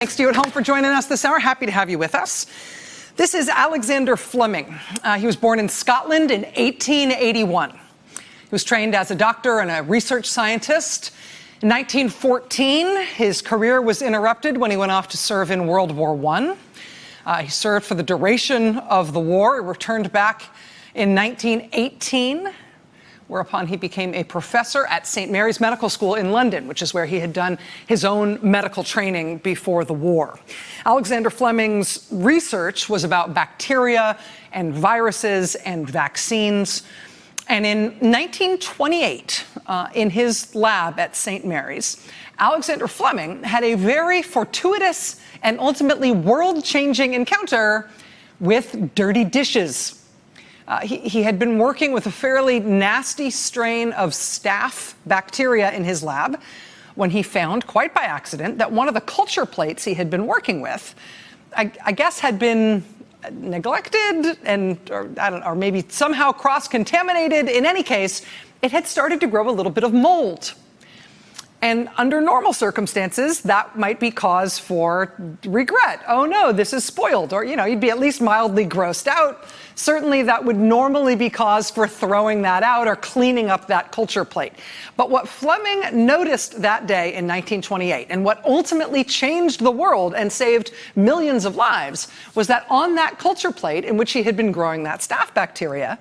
Thanks to you at home for joining us this hour. Happy to have you with us. This is Alexander Fleming. He was born in Scotland in 1881. He was trained as a doctor and a research scientist. In 1914, his career was interrupted when he went off to serve in World War I. He served for the duration of the war. He returned back in 1918, whereupon he became a professor at St. Mary's Medical School in London, which is where he had done his own medical training before the war. Alexander Fleming's research was about bacteria and viruses and vaccines. And in 1928, in his lab at St. Mary's, Alexander Fleming had a very fortuitous and ultimately world-changing encounter with dirty dishes. He had been working with a fairly nasty strain of staph bacteria in his lab when he found, quite by accident, that one of the culture plates he had been working with, I guess, had been neglected or maybe somehow cross-contaminated. In any case, it had started to grow a little bit of mold. And under normal circumstances, that might be cause for regret. Oh no, this is spoiled. Or, you'd be at least mildly grossed out. Certainly that would normally be cause for throwing that out or cleaning up that culture plate. But what Fleming noticed that day in 1928, and what ultimately changed the world and saved millions of lives, was that on that culture plate in which he had been growing that staph bacteria,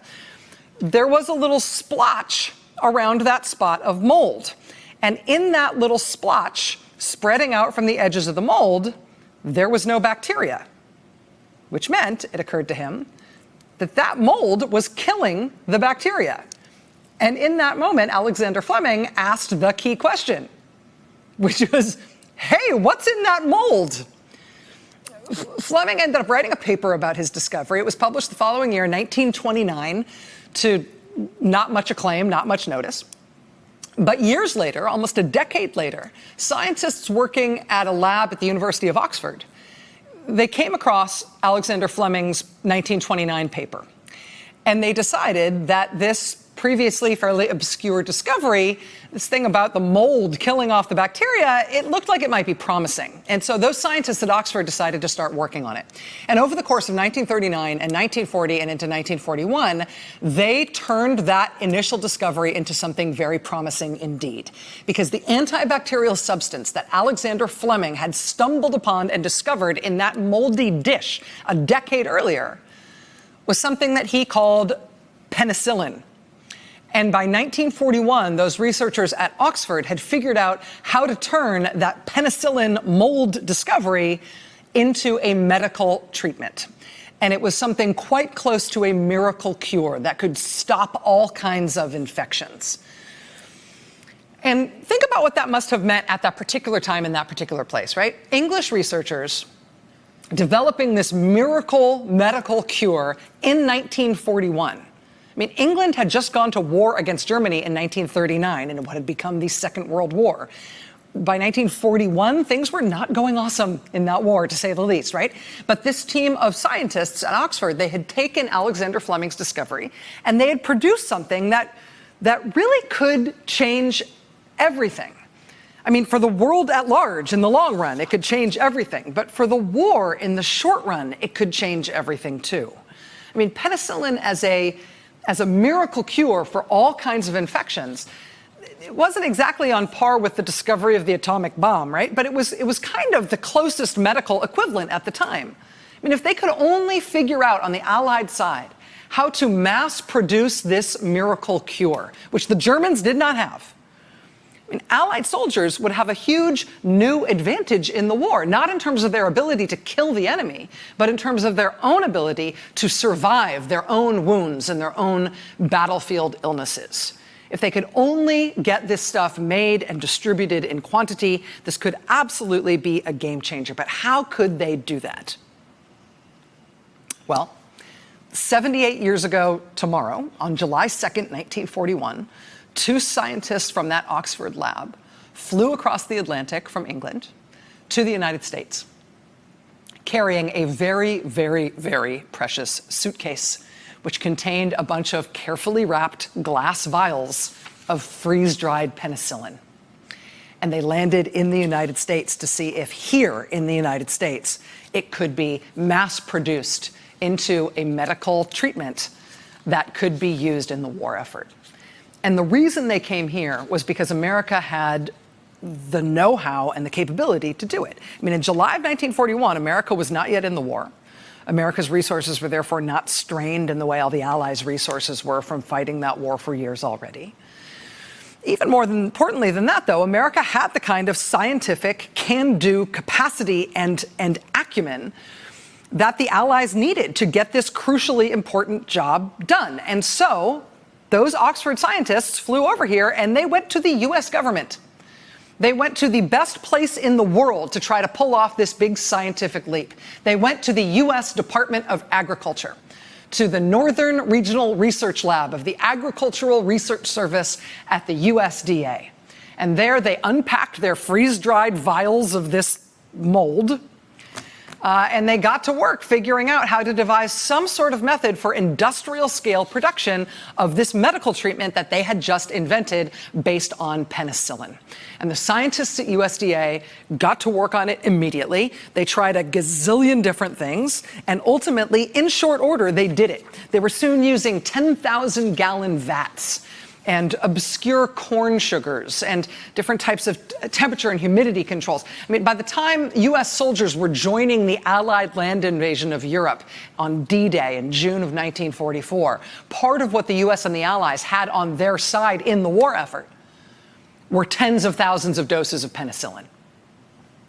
there was a little splotch around that spot of mold. And in that little splotch, spreading out from the edges of the mold, there was no bacteria, which meant, it occurred to him, that mold was killing the bacteria. And in that moment, Alexander Fleming asked the key question, which was, hey, what's in that mold? Fleming ended up writing a paper about his discovery. It was published the following year, 1929, to not much acclaim, not much notice. But years later, almost a decade later, scientists working at a lab at the University of Oxford, they came across Alexander Fleming's 1929 paper. And they decided that this previously fairly obscure discovery, this thing about the mold killing off the bacteria, it looked like it might be promising. And so those scientists at Oxford decided to start working on it. And over the course of 1939 and 1940 and into 1941, they turned that initial discovery into something very promising indeed. Because the antibacterial substance that Alexander Fleming had stumbled upon and discovered in that moldy dish a decade earlier was something that he called penicillin. And by 1941, those researchers at Oxford had figured out how to turn that penicillin mold discovery into a medical treatment. And it was something quite close to a miracle cure that could stop all kinds of infections. And think about what that must have meant at that particular time in that particular place, right? English researchers developing this miracle medical cure in 1941. I mean, England had just gone to war against Germany in 1939 in what had become the Second World War. By 1941, things were not going awesome in that war, to say the least, right? But this team of scientists at Oxford, they had taken Alexander Fleming's discovery, and they had produced something that really could change everything. I mean, for the world at large, in the long run, it could change everything. But for the war, in the short run, it could change everything, too. I mean, penicillin as a miracle cure for all kinds of infections, it wasn't exactly on par with the discovery of the atomic bomb, right? But it was kind of the closest medical equivalent at the time. I mean, if they could only figure out on the Allied side how to mass produce this miracle cure, which the Germans did not have, I mean, Allied soldiers would have a huge new advantage in the war, not in terms of their ability to kill the enemy, but in terms of their own ability to survive their own wounds and their own battlefield illnesses. If they could only get this stuff made and distributed in quantity, this could absolutely be a game changer. But how could they do that? Well, 78 years ago tomorrow, on July 2nd, 1941, two scientists from that Oxford lab flew across the Atlantic from England to the United States, carrying a very, very, very precious suitcase, which contained a bunch of carefully wrapped glass vials of freeze-dried penicillin. And they landed in the United States to see if here in the United States it could be mass produced into a medical treatment that could be used in the war effort. And the reason they came here was because America had the know-how and the capability to do it. I mean, in July of 1941, America was not yet in the war. America's resources were therefore not strained in the way all the Allies' resources were from fighting that war for years already. Even more importantly than that, though, America had the kind of scientific can-do capacity and acumen that the Allies needed to get this crucially important job done. And so those Oxford scientists flew over here and they went to the US government. They went to the best place in the world to try to pull off this big scientific leap. They went to the US Department of Agriculture, to the Northern Regional Research Lab of the Agricultural Research Service at the USDA. And there they unpacked their freeze-dried vials of this mold, and they got to work figuring out how to devise some sort of method for industrial-scale production of this medical treatment that they had just invented based on penicillin. And the scientists at USDA got to work on it immediately. They tried a gazillion different things, and ultimately, in short order, they did it. They were soon using 10,000-gallon vats and obscure corn sugars and different types of temperature and humidity controls. I mean, by the time U.S. soldiers were joining the Allied land invasion of Europe on D-Day in June of 1944, part of what the U.S. and the Allies had on their side in the war effort were tens of thousands of doses of penicillin.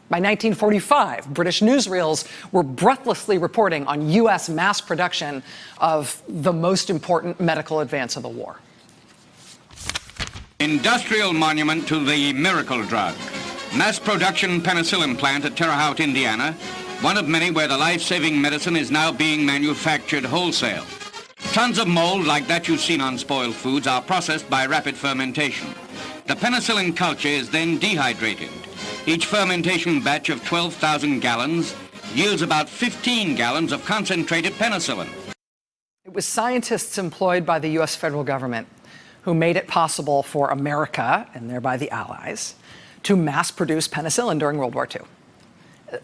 By 1945, British newsreels were breathlessly reporting on U.S. mass production of the most important medical advance of the war. Industrial monument to the miracle drug. Mass production penicillin plant at Terre Haute, Indiana, one of many where the life-saving medicine is now being manufactured wholesale. Tons of mold like that you've seen on spoiled foods are processed by rapid fermentation. The penicillin culture is then dehydrated. Each fermentation batch of 12,000 gallons yields about 15 gallons of concentrated penicillin. It was scientists employed by the U.S. federal government who made it possible for America, and thereby the Allies, to mass produce penicillin during World War II.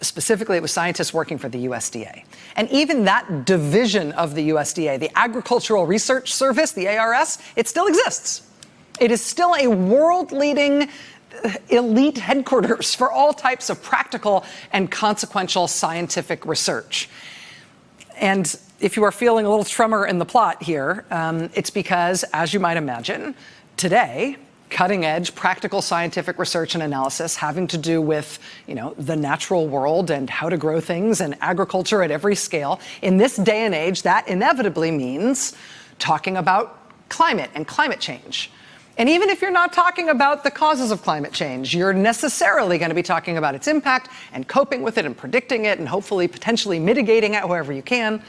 Specifically, it was scientists working for the USDA. And even that division of the USDA, the Agricultural Research Service, the ARS, it still exists. It is still a world-leading elite headquarters for all types of practical and consequential scientific research. And if you are feeling a little tremor in the plot here, it's because, as you might imagine, today, cutting-edge practical scientific research and analysis having to do with, the natural world and how to grow things and agriculture at every scale, in this day and age, that inevitably means talking about climate and climate change. And even if you're not talking about the causes of climate change, you're necessarily going to be talking about its impact and coping with it and predicting it and hopefully potentially mitigating it wherever you can,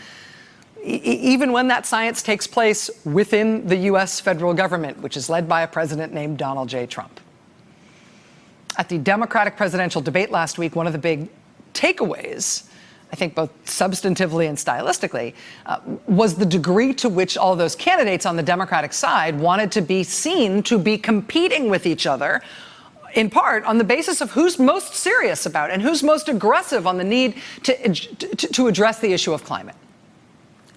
even when that science takes place within the U.S. federal government, which is led by a president named Donald J. Trump. At the Democratic presidential debate last week, one of the big takeaways, I think both substantively and stylistically, was the degree to which all those candidates on the Democratic side wanted to be seen to be competing with each other, in part on the basis of who's most serious about and who's most aggressive on the need to address the issue of climate.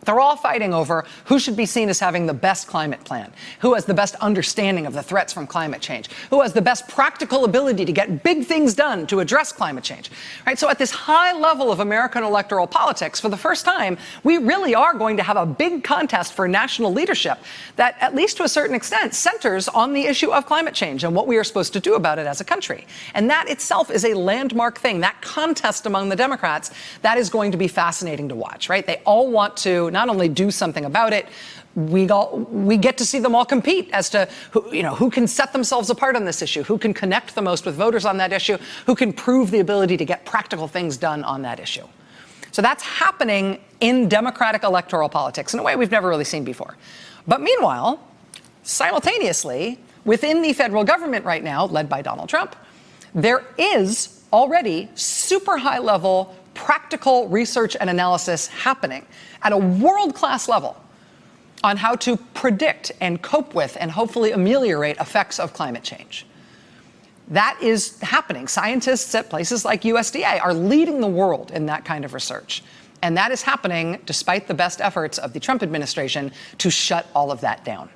They're all fighting over who should be seen as having the best climate plan, who has the best understanding of the threats from climate change, who has the best practical ability to get big things done to address climate change. Right? So at this high level of American electoral politics, for the first time, we really are going to have a big contest for national leadership that, at least to a certain extent, centers on the issue of climate change and what we are supposed to do about it as a country. And that itself is a landmark thing. That contest among the Democrats, that is going to be fascinating to watch, right? They all want to not only do something about it, we get to see them all compete as to who can set themselves apart on this issue, who can connect the most with voters on that issue, who can prove the ability to get practical things done on that issue. So that's happening in Democratic electoral politics in a way we've never really seen before. But meanwhile, simultaneously, within the federal government right now, led by Donald Trump, there is already super high-level practical research and analysis happening at a world-class level on how to predict and cope with and hopefully ameliorate effects of climate change. That is happening. Scientists at places like USDA are leading the world in that kind of research. And that is happening despite the best efforts of the Trump administration to shut all of that down.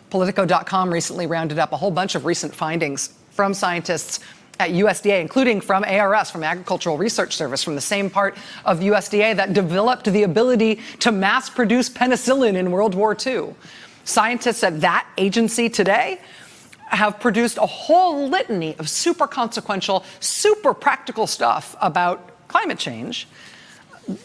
Politico.com recently rounded up a whole bunch of recent findings from scientists at USDA, including from ARS, from Agricultural Research Service, from the same part of USDA that developed the ability to mass produce penicillin in World War II. Scientists at that agency today have produced a whole litany of super consequential, super practical stuff about climate change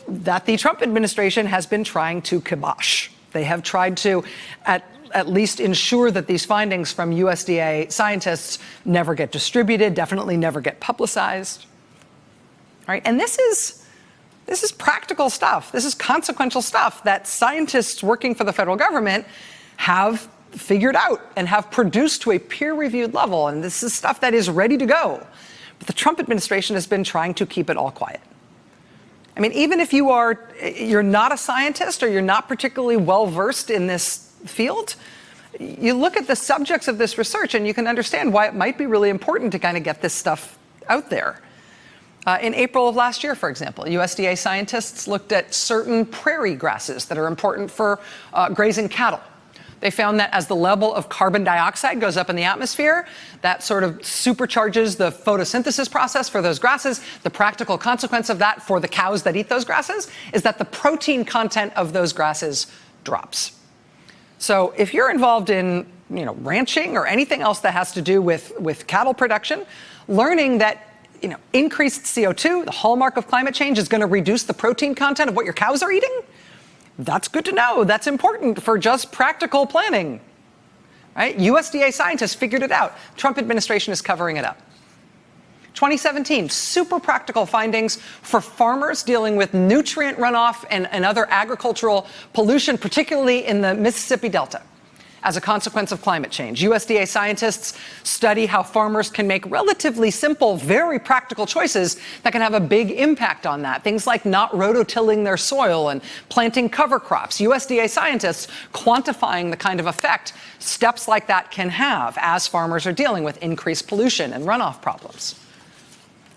that the Trump administration has been trying to kibosh. They have tried to at least ensure that these findings from USDA scientists never get distributed, definitely never get publicized. All right? And this is practical stuff. This is consequential stuff that scientists working for the federal government have figured out and have produced to a peer-reviewed level. And this is stuff that is ready to go. But the Trump administration has been trying to keep it all quiet. I mean, even if you're not a scientist or you're not particularly well-versed in this field, you look at the subjects of this research and you can understand why it might be really important to kind of get this stuff out there. In April of last year, for example, USDA scientists looked at certain prairie grasses that are important for grazing cattle. They found that as the level of carbon dioxide goes up in the atmosphere, that sort of supercharges the photosynthesis process for those grasses. The practical consequence of that for the cows that eat those grasses is that the protein content of those grasses drops. So if you're involved in ranching or anything else that has to do with cattle production, learning that increased CO2, the hallmark of climate change, is going to reduce the protein content of what your cows are eating, that's good to know. That's important for just practical planning. Right? USDA scientists figured it out. Trump administration is covering it up. 2017, super practical findings for farmers dealing with nutrient runoff and other agricultural pollution, particularly in the Mississippi Delta, as a consequence of climate change. USDA scientists study how farmers can make relatively simple, very practical choices that can have a big impact on that. Things like not rototilling their soil and planting cover crops. USDA scientists quantifying the kind of effect steps like that can have as farmers are dealing with increased pollution and runoff problems.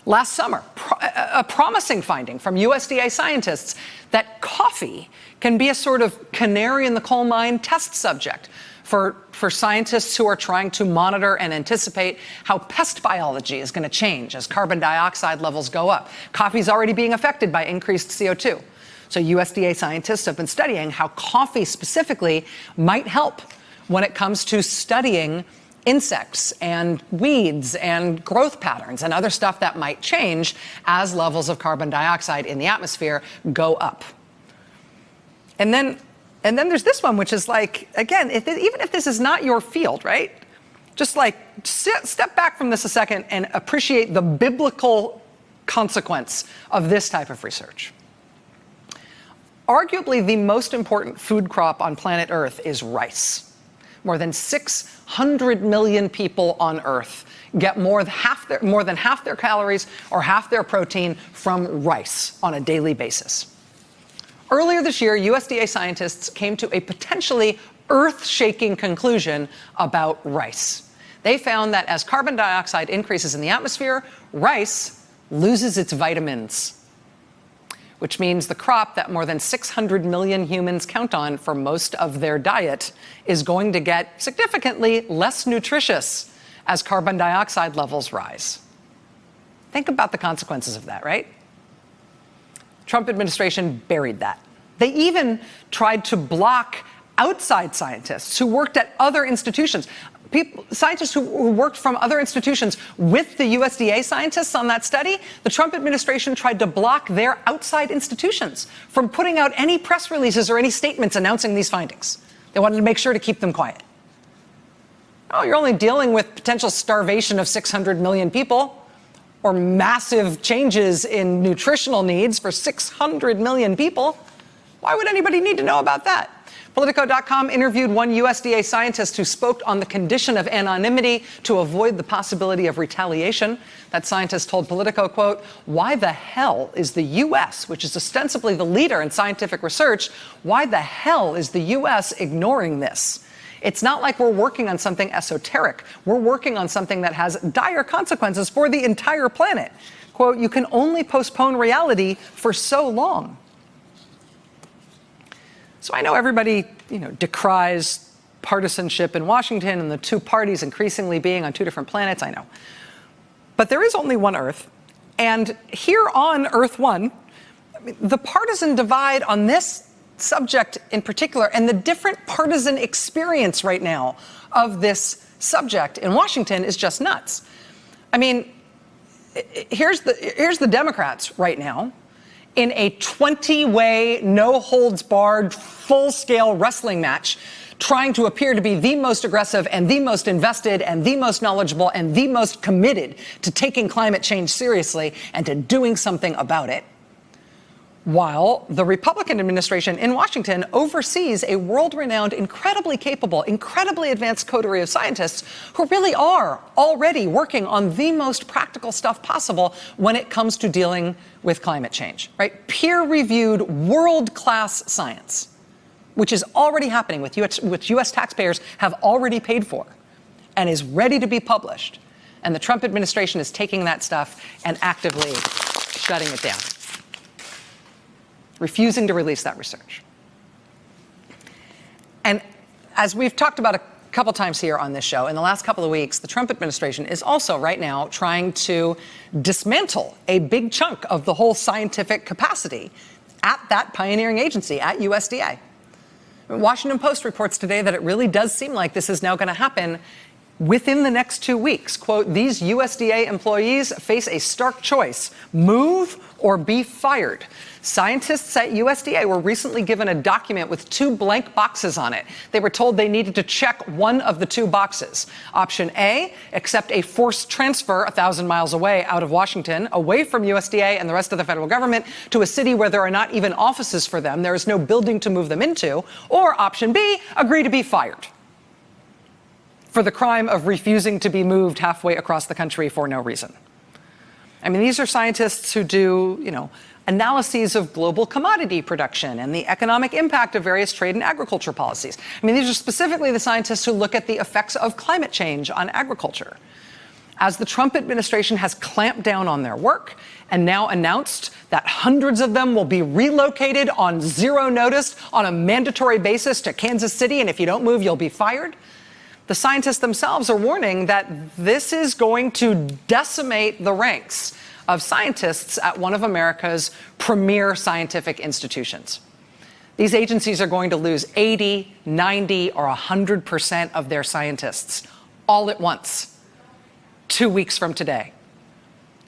Last summer, a promising finding from USDA scientists that coffee can be a sort of canary in the coal mine test subject for scientists who are trying to monitor and anticipate how pest biology is going to change as carbon dioxide levels go up. Coffee is already being affected by increased CO2. So USDA scientists have been studying how coffee specifically might help when it comes to studying insects and weeds and growth patterns and other stuff that might change as levels of carbon dioxide in the atmosphere go up. And then there's this one, which is like, again, even if this is not your field, right? Just like step back from this a second and appreciate the biblical consequence of this type of research. Arguably, the most important food crop on planet Earth is rice. More than 600 million people on Earth get more than half their calories or half their protein from rice on a daily basis. Earlier this year, USDA scientists came to a potentially earth-shaking conclusion about rice. They found that as carbon dioxide increases in the atmosphere, rice loses its vitamins, which means the crop that more than 600 million humans count on for most of their diet is going to get significantly less nutritious as carbon dioxide levels rise. Think about the consequences of that, right? Trump administration buried that. They even tried to block outside scientists who worked at other institutions. Scientists who worked from other institutions with the USDA scientists on that study, the Trump administration tried to block their outside institutions from putting out any press releases or any statements announcing these findings. They wanted to make sure to keep them quiet. Oh, you're only dealing with potential starvation of 600 million people or massive changes in nutritional needs for 600 million people. Why would anybody need to know about that? Politico.com interviewed one USDA scientist who spoke on the condition of anonymity to avoid the possibility of retaliation. That scientist told Politico, quote, "Why the hell is the U.S., which is ostensibly the leader in scientific research, why the hell is the U.S. ignoring this? It's not like we're working on something esoteric. We're working on something that has dire consequences for the entire planet. Quote, you can only postpone reality for so long. So I know everybody, decries partisanship in Washington and the two parties increasingly being on two different planets, I know. But there is only one Earth. And here on Earth 1, the partisan divide on this subject in particular and the different partisan experience right now of this subject in Washington is just nuts. I mean, here's the Democrats right now in a 20-way, no-holds-barred, full-scale wrestling match, trying to appear to be the most aggressive and the most invested and the most knowledgeable and the most committed to taking climate change seriously and to doing something about it, while the Republican administration in Washington oversees a world-renowned, incredibly capable, incredibly advanced coterie of scientists who really are already working on the most practical stuff possible when it comes to dealing with climate change, right? Peer-reviewed, world-class science, which is already happening, which U.S. taxpayers have already paid for and is ready to be published. And the Trump administration is taking that stuff and actively shutting it down, refusing to release that research. And as we've talked about a couple times here on this show, in the last couple of weeks, the Trump administration is also right now trying to dismantle a big chunk of the whole scientific capacity at that pioneering agency, at USDA. Washington Post reports today that it really does seem like this is now going to happen within the next 2 weeks. Quote, these USDA employees face a stark choice: move or be fired. Scientists at USDA were recently given a document with 2 blank boxes on it. They were told they needed to check one of the 2 boxes. Option A, accept a forced transfer 1,000 miles away out of Washington, away from USDA and the rest of the federal government, to a city where there are not even offices for them. There is no building to move them into. Or option B, agree to be fired for the crime of refusing to be moved halfway across the country for no reason. I mean, these are scientists who do, analyses of global commodity production and the economic impact of various trade and agriculture policies. I mean, these are specifically the scientists who look at the effects of climate change on agriculture. As the Trump administration has clamped down on their work and now announced that hundreds of them will be relocated on zero notice on a mandatory basis to Kansas City, and if you don't move, you'll be fired, the scientists themselves are warning that this is going to decimate the ranks of scientists at one of America's premier scientific institutions. These agencies are going to lose 80, 90, or 100% of their scientists all at once, 2 weeks from today.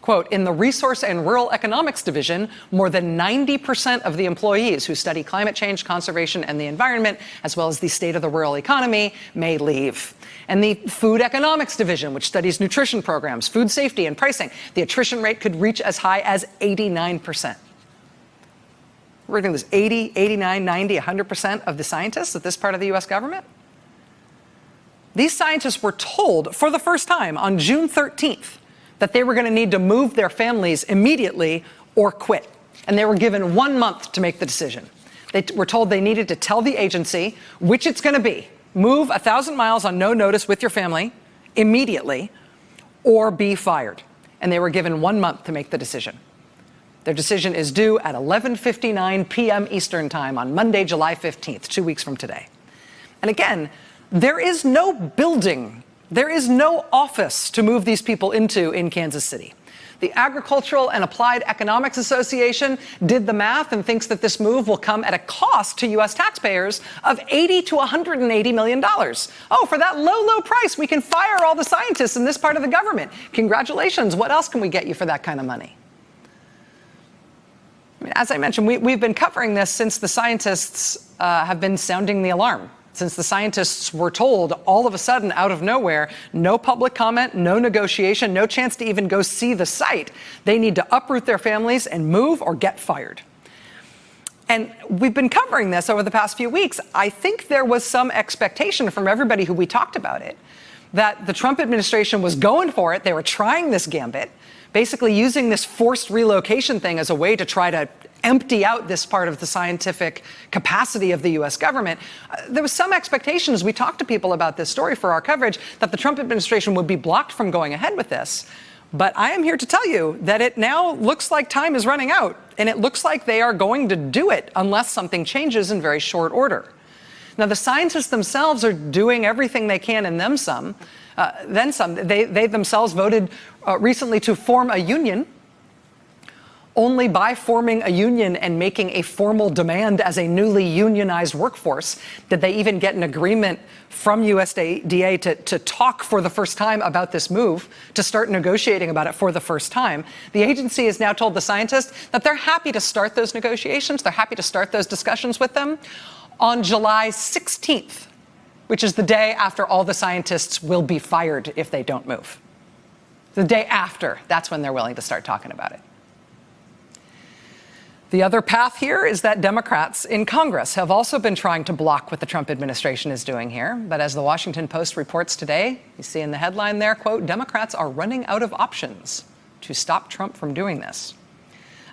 Quote, in the Resource and Rural Economics Division, more than 90% of the employees who study climate change, conservation, and the environment, as well as the state of the rural economy, may leave. And the Food Economics Division, which studies nutrition programs, food safety, and pricing, the attrition rate could reach as high as 89%. We're going to lose 80, 89, 90, 100% of the scientists at this part of the U.S. government? These scientists were told for the first time on June 13th that they were going to need to move their families immediately or quit. And they were given 1 month to make the decision. They were told they needed to tell the agency which it's going to be: move 1,000 miles on no notice with your family immediately or be fired. And they were given 1 month to make the decision. Their decision is due at 11:59 p.m. Eastern Time on Monday, July 15th, 2 weeks from today. And again, there is no building, there is no office to move these people into in Kansas City. The Agricultural and Applied Economics Association did the math and thinks that this move will come at a cost to U.S. taxpayers of $80 to $180 million. Oh, for that low, low price, we can fire all the scientists in this part of the government. Congratulations. What else can we get you for that kind of money? I mean, as I mentioned, we've been covering this since the scientists have been sounding the alarm. Since the scientists were told all of a sudden, out of nowhere, no public comment, no negotiation, no chance to even go see the site. They need to uproot their families and move or get fired. And we've been covering this over the past few weeks. I think there was some expectation from everybody who we talked about it that the Trump administration was going for it. They were trying this gambit, basically using this forced relocation thing as a way to try to empty out this part of the scientific capacity of the U.S. government. There was some expectation as we talked to people about this story for our coverage that the Trump administration would be blocked from going ahead with this. But I am here to tell you that it now looks like time is running out, and it looks like they are going to do it unless something changes in very short order. Now, the scientists themselves are doing everything they can and then some. They themselves voted recently to form a union. Only by forming a union and making a formal demand as a newly unionized workforce did they even get an agreement from USDA to talk for the first time about this move, to start negotiating about it for the first time. The agency has now told the scientists that they're happy to start those negotiations, they're happy to start those discussions with them on July 16th, which is the day after all the scientists will be fired if they don't move. The day after, that's when they're willing to start talking about it. The other path here is that Democrats in Congress have also been trying to block what the Trump administration is doing here. But as the Washington Post reports today, you see in the headline there, quote, Democrats are running out of options to stop Trump from doing this.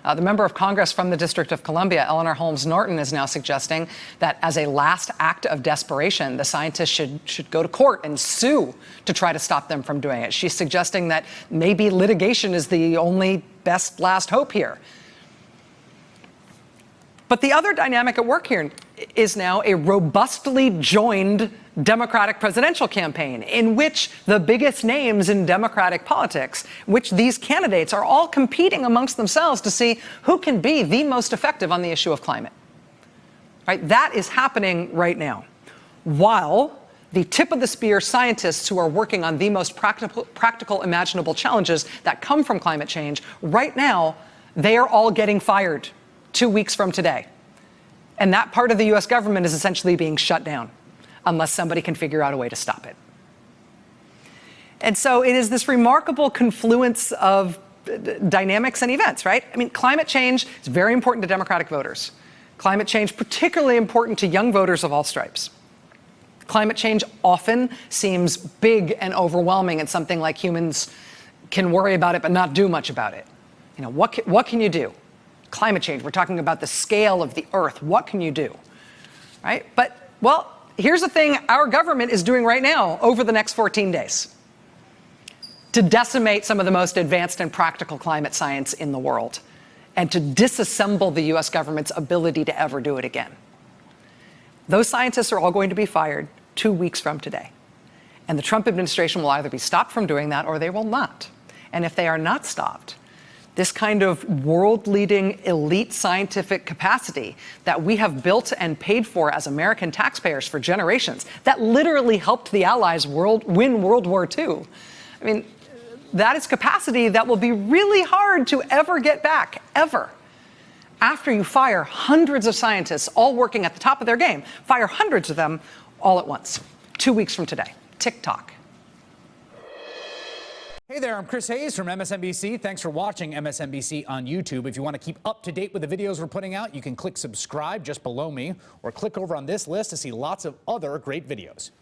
The member of Congress from the District of Columbia, Eleanor Holmes Norton, is now suggesting that as a last act of desperation, the scientists should go to court and sue to try to stop them from doing it. She's suggesting that maybe litigation is the only best last hope here. But the other dynamic at work here is now a robustly joined Democratic presidential campaign in which the biggest names in Democratic politics, which these candidates are all competing amongst themselves to see who can be the most effective on the issue of climate. Right? That is happening right now. While the tip of the spear scientists who are working on the most practical imaginable challenges that come from climate change, right now, they are all getting fired 2 weeks from today. And that part of the U.S. government is essentially being shut down unless somebody can figure out a way to stop it. And so it is this remarkable confluence of dynamics and events, right? I mean, climate change is very important to Democratic voters. Climate change particularly important to young voters of all stripes. Climate change often seems big and overwhelming and something like humans can worry about it but not do much about it. You know, what can you do? Climate change, we're talking about the scale of the Earth. What can you do? Right? But, well, here's the thing our government is doing right now over the next 14 days to decimate some of the most advanced and practical climate science in the world and to disassemble the U.S. government's ability to ever do it again. Those scientists are all going to be fired 2 weeks from today. And the Trump administration will either be stopped from doing that or they will not. And if they are not stopped, this kind of world-leading elite scientific capacity that we have built and paid for as American taxpayers for generations, that literally helped the Allies win World War II. I mean, that is capacity that will be really hard to ever get back, ever. After you fire hundreds of scientists all working at the top of their game, fire hundreds of them all at once, 2 weeks from today. TikTok. Hey there, I'm Chris Hayes from MSNBC. Thanks for watching MSNBC on YouTube. If you want to keep up to date with the videos we're putting out, you can click subscribe just below me or click over on this list to see lots of other great videos.